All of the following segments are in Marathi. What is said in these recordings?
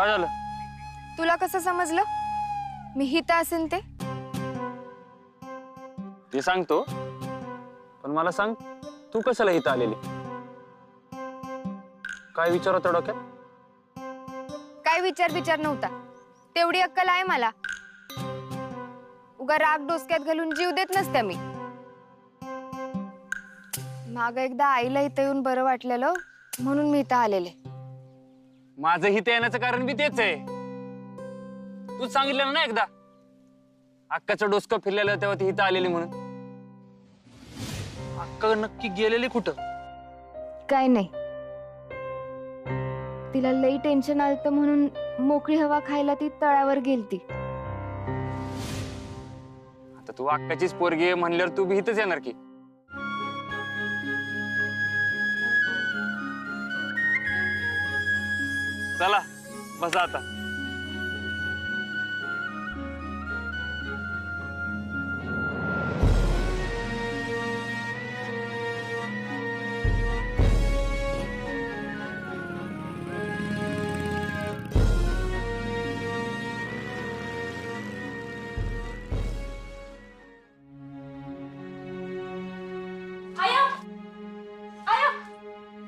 काय झालं? तुला कसं समजलं मी हिता असेन ते? ते सांगतो, पण मला सांग तू कशाला इथं आलेली? काय विचार होता डोक्यात? काय विचार नव्हता, तेवढी अक्कल आहे मला. उगा राग डोसक्यात घालून जीव देत नसते मी. माग एकदा आईला इथं येऊन बरं वाटलेलं म्हणून मी इथं आलेले. माझं इथं येण्याचं कारण बी तेच आहे. तूच सांगितलं ना एकदा अक्काचं डोसकं फिरलेलं तेव्हा ती इथं आलेली म्हणून. अक्का नक्की गेलेली कुठं? काय नाही, तिला लई टेन्शन आलतं म्हणून मोकळी हवा खायला ती तळ्यावर गेलती. आता तू अक्काचीच पोरगी आहे म्हणल्यावर तू बी इथंच येणार की. चला बसा आता.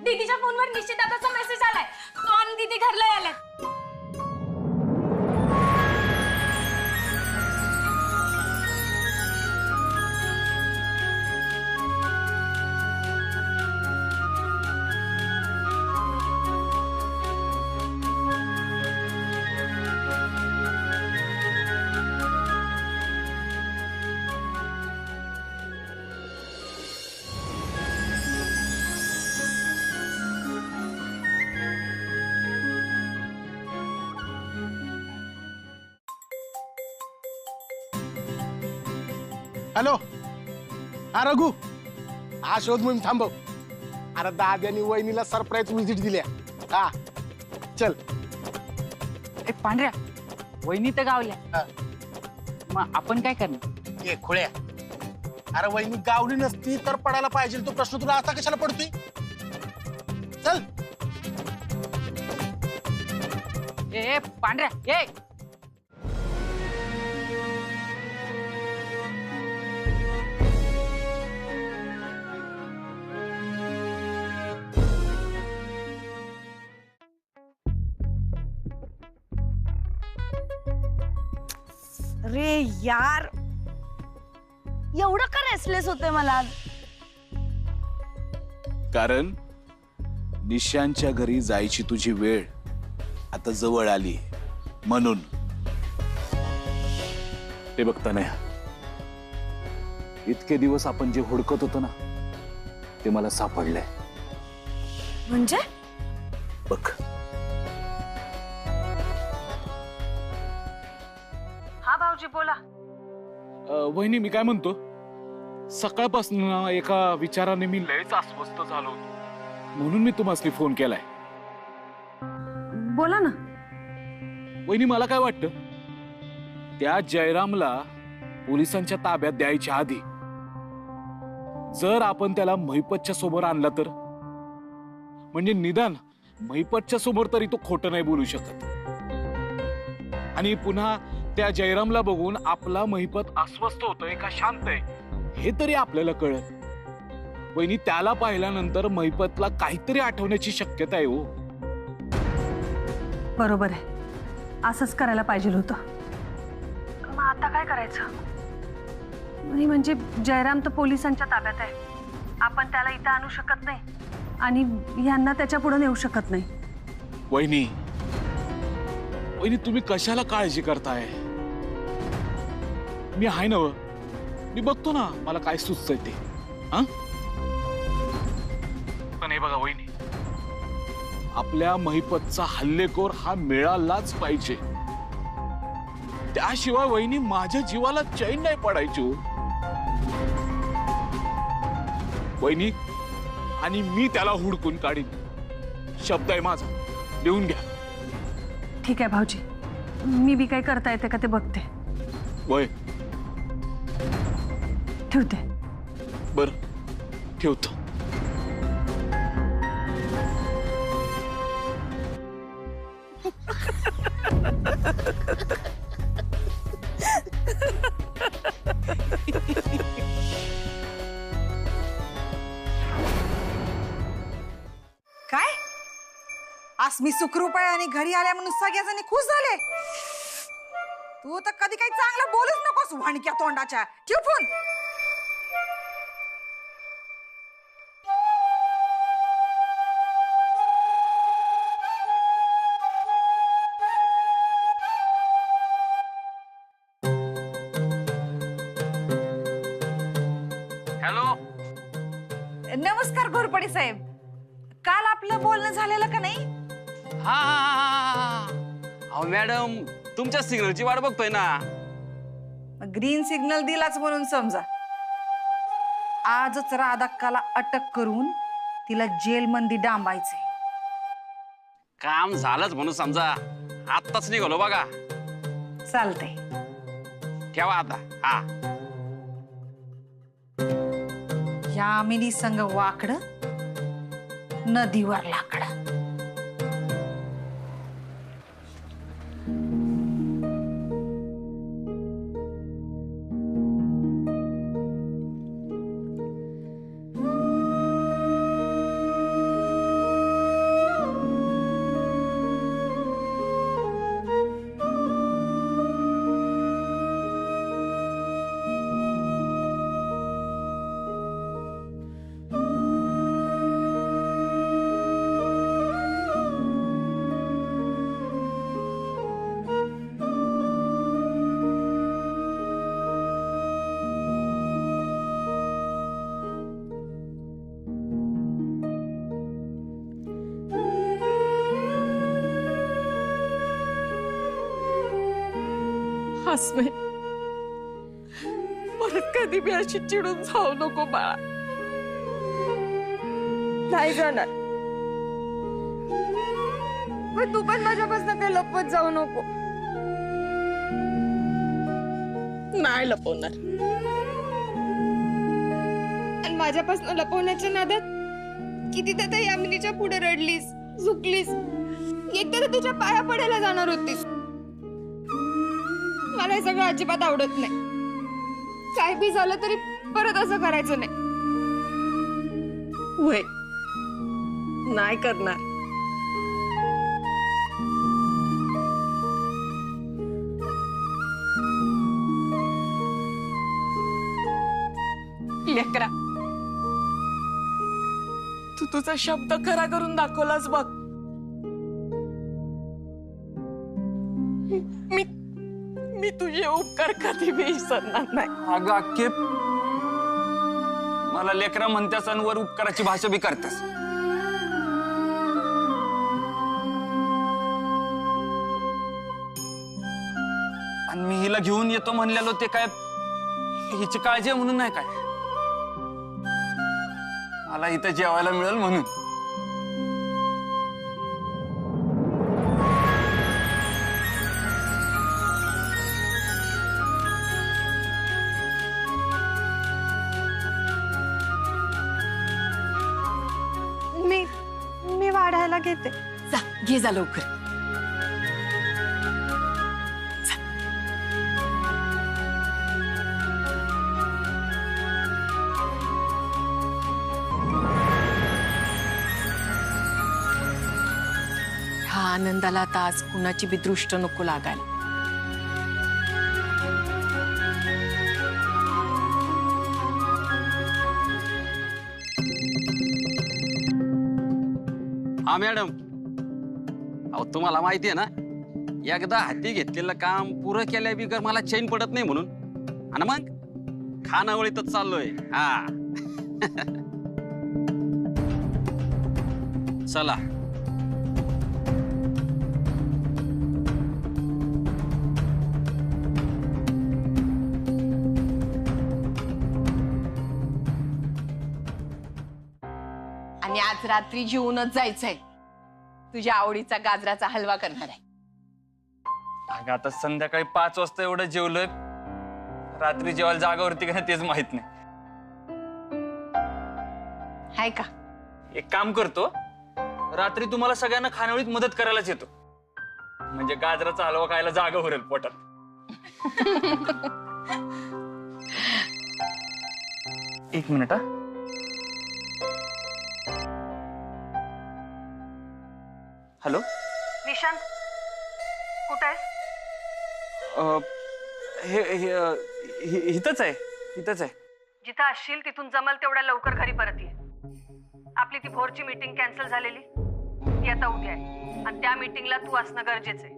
दीदीच्या फोनवर निश्चितार्थाचा मेसेज आलाय. तो आणि दीदी घरला आलाय. हॅलो, हा रघु, हा शोध मोहीम थांबव. अरे दाद्यानी वहिनीला सरप्राईज विजिट दिल्या. हा चल. ए पांढऱ्या, वहिनी तर गावल्या, मग आपण काय करणार? ये खुळ्या, अरे वहिनी गावली नसती तर पडायला पाहिजे तो प्रश्न तुला आता कशाला पडतोय? चल. ए पांढऱ्या, ए अरे यार, एवढं का रेसलेस होते मला आज? कारण निशांच्या घरी जायची तुझी वेळ आता जवळ आली म्हणून. ते बघता नाही, इतके दिवस आपण जे हुडकत होतो ना ते मला सापडलंय. म्हणजे? बघ. हा भाऊजी बोला. वहिनी, मी काय म्हणतो, सकाळपासून एका विचाराने मी लयच अस्वस्थ झालो होतो, म्हणून मी तुम्हाला फोन केलाय. बोला ना. वहिनी, मला काय वाटतं, त्या जयरामला पोलिसांच्या ताब्यात द्यायच्या आधी जर आपण त्याला महिपतच्या समोर आणला तर, म्हणजे निदान महिपतच्या समोर तरी तो खोटं नाही बोलू शकत. आणि पुन्हा त्या जयरामला बघून आपला महिपत अस्वस्थ होतोय का शांत आहे हे तरी आपल्याला कळत. वहिनी, त्याला पाहिल्यानंतर महिपतला काहीतरी आठवण्याची शक्यता आहे. हो, बरोबर आहे, असंच करायला पाहिजे होतं. मग आता काय करायचं? नाही म्हणजे जयराम तर पोलिसांच्या ताब्यात आहे, आपण त्याला इथं आणू शकत नाही आणि यांना त्याच्या पुढे नेऊ शकत नाही. वहिनी, तुम्ही कशाला काळजी करताय? मी आहे ना, मी बघतो ना मला काय सुचतंय ते. पण हे बघा वहिनी, आपल्या महिपतचा हल्लेखोर हा मिळालाच पाहिजे, त्याशिवाय वहिनी माझ्या जीवाला चैन नाही पडायची. वहिनी, आणि मी त्याला हुडकून काढीन, शब्द आहे माझा, लिहून घ्या. ठीक आहे भाऊजी, मी बी काय करता येते का ते बघते. वय, ठेवते. बर, ठेवतो. काय आज मी सुखरूप आहे आणि घरी आल्या म्हणून सगळ्याजणी खुश झाले. तू तर कधी काही चांगलं बोलूच नकोस वाणक्या तोंडाच्या. ठेव फोन. हॅलो. नमस्कार घोरपडे साहेब. काल आपलं बोलणं झालेलं का नाही? हा अहो मॅडम, तुमच्या सिग्नलची वाट बघतोय ना. ग्रीन सिग्नल दिलाच म्हणून समजा. आजच राधाक्काला अटक करून तिला जेलमध्ये डांबायचंय. काम झालंच म्हणून समजा. आत्ताच निघालो बघा. चालतंय. ठेवा आता. हा. यामिनी संग वाकड नदीवर लाकड. हसवे परत कधी बी अशी चिडून जाऊ नको बाळा. नाही जाणार. पण तू पण माझ्यापासून काही लपवत जाऊ नको. नाही लपवणार. आणि माझ्यापासून लपवण्याच्या नादात किती तर यामिनीच्या पुढे रडलीस, झुकलीस. एकदा तर तुझ्या पाया पडायला जाणार होतीस. मला हे सगळं अजिबात आवडत नाही. काय बी झालं तरी परत असं करायचं नाही. वय नाही करणार. लेकरा, तू तुझा शब्द खरा करून दाखवलास बघ. मी तुझे उपकार कधी बी विसरणार नाही. अगं अख्खे मला लेकरा म्हणत्यास आणि वर उपकाराची भाषा बी करतेस. आणि मी हिला घेऊन येतो म्हणलेलो ते काय हिची काळजी आहे म्हणून नाही काय. मला इथं जेवायला मिळेल म्हणून. मी वाढायला घेते. जा घे जा लवकर. ह्या आनंदाला आता आज कुणाची बी दृष्ट नको लागायला. हा मॅडम, अहो तुम्हाला माहिती आहे ना, एकदा हाती घेतलेलं काम पुरं केल्या बिगर मला चैन पडत नाही म्हणून. आणि मग खानावळीतच चाललोय. हा चला. आणि आज रात्री जेवूनच जायचंय. तुझ्या आवडीचा गाजराचा हलवा करणार आहे. अगं आता संध्याकाळी 5 वाजता एवढं जेवलोय. रात्री जेवायला जागावरती का नाही तेच माहित नाही. हाय का? एक काम करतो, रात्री तुम्हाला सगळ्यांना खानावळीत मदत करायलाच येतो. म्हणजे गाजराचा हलवा खायला जागा उरेल पोटात. एक मिनिट. हॅलो. निशांत कुठे आहेस? इथंच आहे, इथंच आहे. जिथं असशील तिथून जमल तेवढ्या लवकर घरी परत ये. आपली ती भोरची मीटिंग कॅन्सल झालेली ती आता उद्या आहे आणि त्या मीटिंगला तू असणं गरजेचं आहे.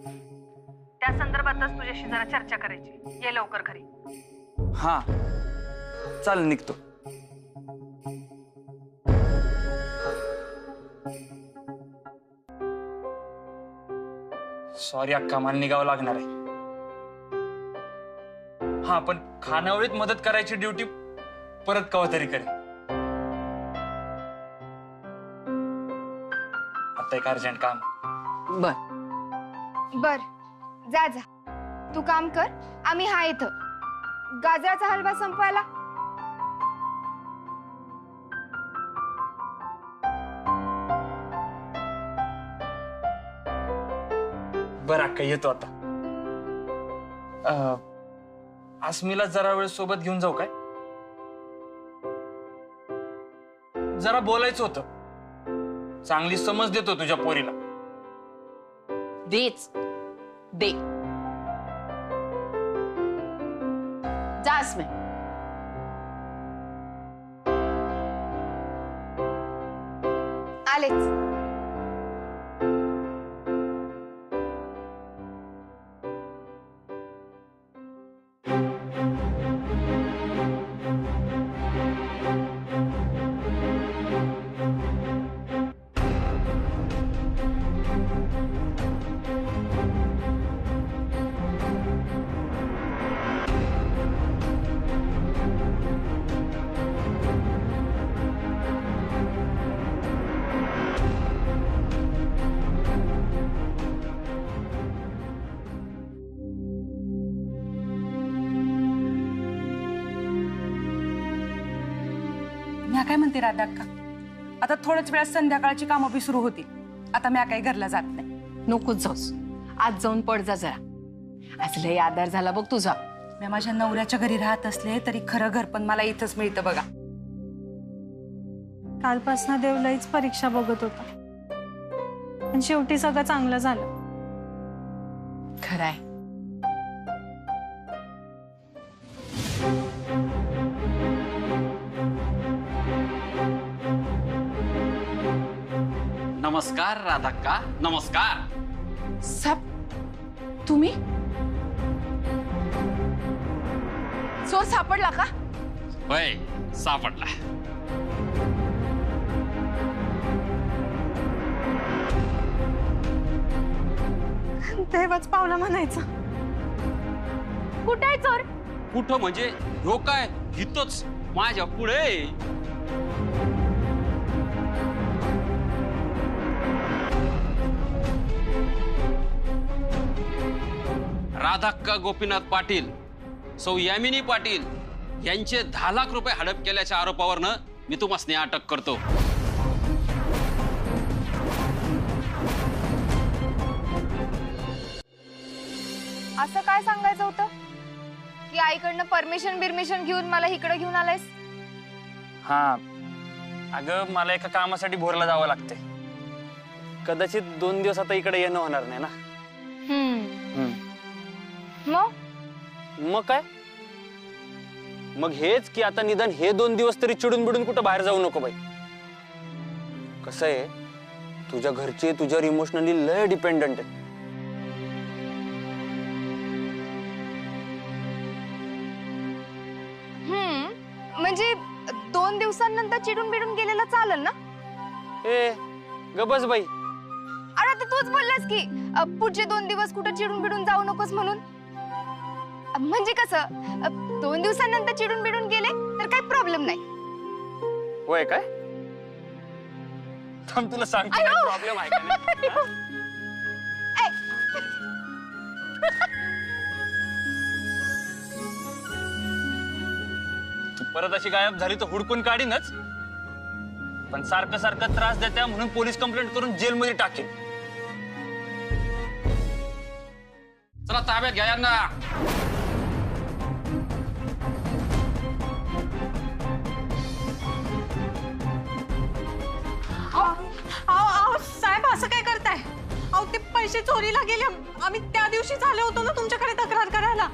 त्या संदर्भातच तुझ्याशी जरा चर्चा करायची. ये लवकर घरी. हा चालेल, निघतो. सॉरी अक्का, मला निघावं लागणार आहे. हा पण खानावळीत मदत करायची ड्युटी परत कवा तरी करेल. आता एक अर्जंट काम. बर. बर, जा जा, तू काम कर. आम्ही हा इथं. गाजराचा हलवा संपवायला. बर अक्का, येतो आता. आसमीला जरा वेळ सोबत घेऊन जाऊ काय? जरा बोलायचं होतं. चांगली समज देतो तुझ्या पोरीला. देच दे. जास मी. आलेच. म्या काय म्हणते राधाक्का, आता थोड्याच वेळात संध्याकाळची कामं बी सुरू होतील. आता म्या काही घरला जात नाही. नकोच जाऊस. आज जाऊन पड जा जरा. आज लय आधार झाला बघ तुझा. म्या माझ्या नवऱ्याच्या घरी राहत असले तरी खरं घर पण मला इथंच मिळतं बघा. कालपासून देव लईच परीक्षा बघत होता पण शेवटी सगळं चांगलं झालं. खरंय. नमस्कार राधाक्का, नमस्कार. सब तुम्ही चोर सापडला का? होय, सापडला. देवाच पावला म्हणायचं. कुठे आहे चोर? कुठं म्हणजे ह्यो काय इथंच माझ्या पुढे. राधाक्का गोपीनाथ पाटील, सौ यामिनी पाटील यांचे 10 लाख रुपये हडप केल्याच्या आरोपावरनं मी तुम्हाला अटक करतो. असं काय सांगायचं होतं की आईकडनं परमिशन घेऊन मला इकडे घेऊन आलायस? हा अगं, मला एका कामासाठी भोरला जावं लागते. कदाचित 2 दिवस आता इकडे येणं होणार नाही ना. मग काय? मग हेच की आता निदान हे 2 दिवस तरी चिडून बिडून कुठं बाहेर जाऊ नको बाई. कसं आहे, तुझ्या घरचे तुझ्यावर इमोशनली लय डिपेंडंट आहेत. म्हणजे 2 दिवसांनंतर चिडून बिडून गेलेला चालेल ना? ए गबस बाई. अरे ते तूच बोललास की पुढचे 2 दिवस कुठं चिडून बिडून जाऊ नकोस म्हणून. म्हणजे कसं 2 दिवसांनंतर चिडून बिडून गेले तर काही प्रॉब्लेम नाही. होय काय? थांब तुला सांगतो प्रॉब्लेम आहे का नाही. तू परत अशी गायब झाली तर हुडकून काढीनच. पण सारखं सारखं त्रास देत्या म्हणून पोलीस कंप्लेंट करून जेलमध्ये टाकेल. चला ताब्यात घ्या यांना. साहेब असं काय करताय? अहो ते पैसे चोरीला गेले. आम्ही त्या दिवशी आले होतो ना तुमच्याकडे तक्रार करायला.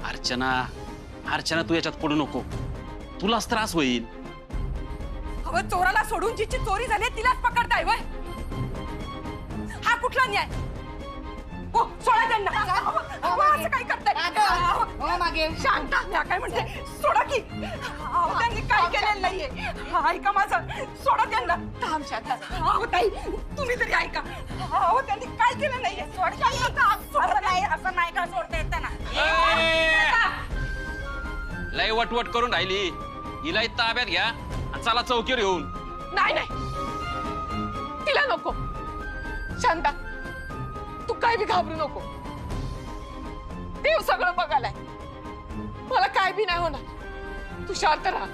अर्चना अर्चना तू याच्यात पडू नको, तुलाच त्रास होईल. अहो चोराला सोडून जिची चोरी झाली तिलाच पकडताय वय? हा कुठला न्याय? हो सोडा त्यांना. असं काय करताय? मागे शांत. काय म्हणते? सोडा की. त्यांनी काय केलेलं नाहीये. ऐका माझं, सोडा त्यांना. थांब शांत. अहो ताई तुम्ही तरी ऐका. अहो त्यांनी काय केलं नाहीये. सोडा नाही. असं नाही का सोडता येत त्यांना? लय वटवट करून राहिली. हिला ताब्यात घ्या आणि चला चौकीवर येऊन. नाही नाही, तिला नको. शांता, तू काय बी घाबरू नको. देव सगळं बघायलाय. मला काय बी नाही होणार. तू शांत राहा.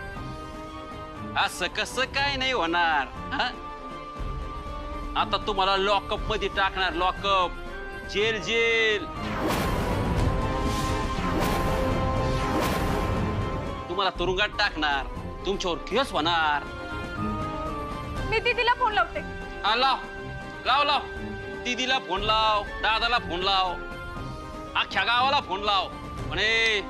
असं कसं काय नाही होणार? हा? आता तुम्हाला लॉकअप मध्ये टाकणार. Lockup, jail jail. तुम्हाला तुरुंगात टाकणार. तुमच्यावर केस होणार. मी दीदीला फोन लावते. हा, लाव लाव लाव. दीदीला फोन लाव, दादाला फोन लाव, अख्ख्या गावाला फोन लाव. म्हणे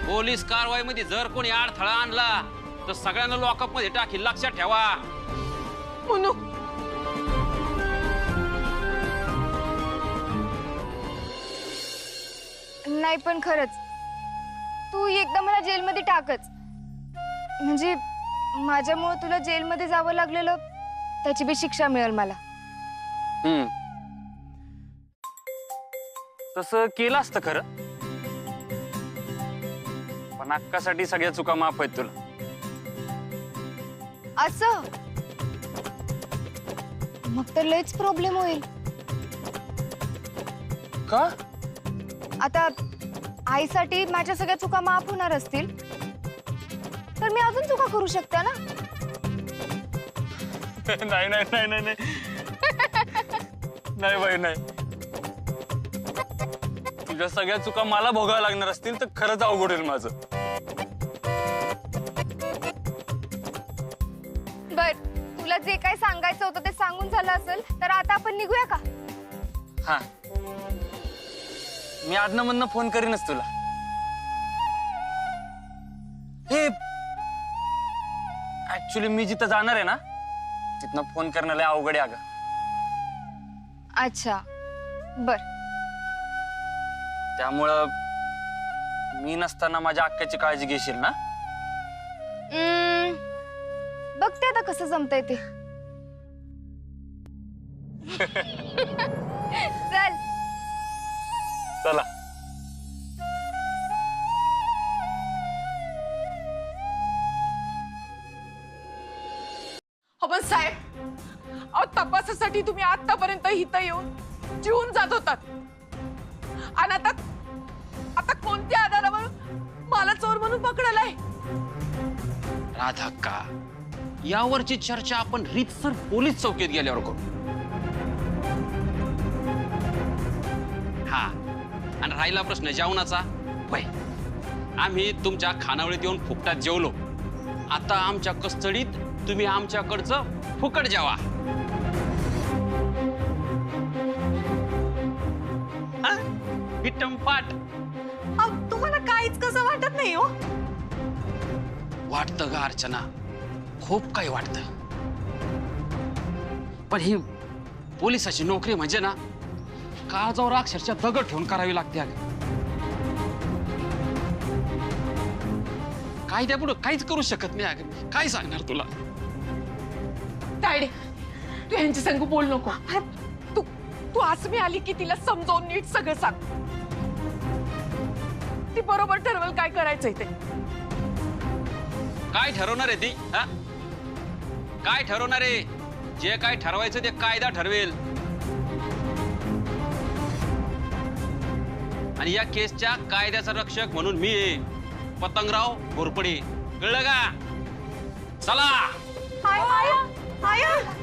पोलीस कारवाईमध्ये जर कोणी अडथळा आणला तर सगळ्यांना लॉकअप मध्ये टाकील. लक्षात ठेवा. मुनू, नाही पण खरंच तू एकदा मला जेलमध्ये टाकच. म्हणजे माझ्यामुळे तुला जेलमध्ये जावं लागलेलं त्याची बी शिक्षा मिळेल मला. तसं केलं असतं खरं, पण अक्कासाठी सगळ्या चुका माफ आहेत तुला. असं मग तर लयच प्रॉब्लेम होईल. का? आता आईसाठी माझ्या सगळ्या चुका माफ होणार असतील तर मी अजून चुका करू शकते ना. नाही नाही नाही नाही नाही नाही बाई नाही. तुझ्या सगळ्या चुका मला भोगाव्या लागणार असतील तर खरंच अवघड होईल माझं. बर, तुला जे काय सांगायचं होतं ते सांगून झालं असेल तर आता आपण निघूया का? हा, मी आदनं मधनं फोन करीनच तुला. हे ऍक्च्युली मी जिथं जाणार आहे ना तिथनं फोन करण्याला अवघड आहे अगं. अच्छा बर. त्यामुळं मी नसताना माझ्या अक्काची काळजी घेशील ना? बघते आता कसं जमतंय ते. चल चला. हो पण साहेब, अहो तपासासाठी तुम्ही आतापर्यंत इथं येऊन जीवन जात होतात आणि आता कोणत्या आधारावर मला चोर म्हणून पकडलाय? राधाक्का, यावरची चर्चा आपण रीतसर पोलीस चौकीत गेल्यावर करू. हा, आणि राहिला प्रश्न जेवणाचा, होय, आम्ही तुमच्या खानावळीत येऊन फुकटात जेवलो. आता आमच्या कस्टडीत तुम्ही आमच्याकडचं फुकट जेवा. विटंपाट. तुम्हाला काहीच कसं वाटत नाही हो? वाटतं ग अर्चना, खूप काही वाटतं. पण ही पोलिसाची नोकरी म्हणजे ना काळजावर अक्षरशः दगड ठेवून करावी लागते. अगं कायद्यापुढं काहीच करू शकत नाही. अगं काय सांगणार तुला? तायडे, तू यांच्या संग बोल नको. तू आसमी आली की तिला समजावून नीट सगळं सांग. ती बरोबर ठरवेल काय करायचंय ते. काय ठरवणार आहे ती? हा, काय ठरवणार आहे? जे काय ठरवायचं ते कायदा ठरवेल. आणि या केसच्या कायद्याचा रक्षक म्हणून मी पतंगराव घोरपडे. कळलं का? चला. आया, आया, आया.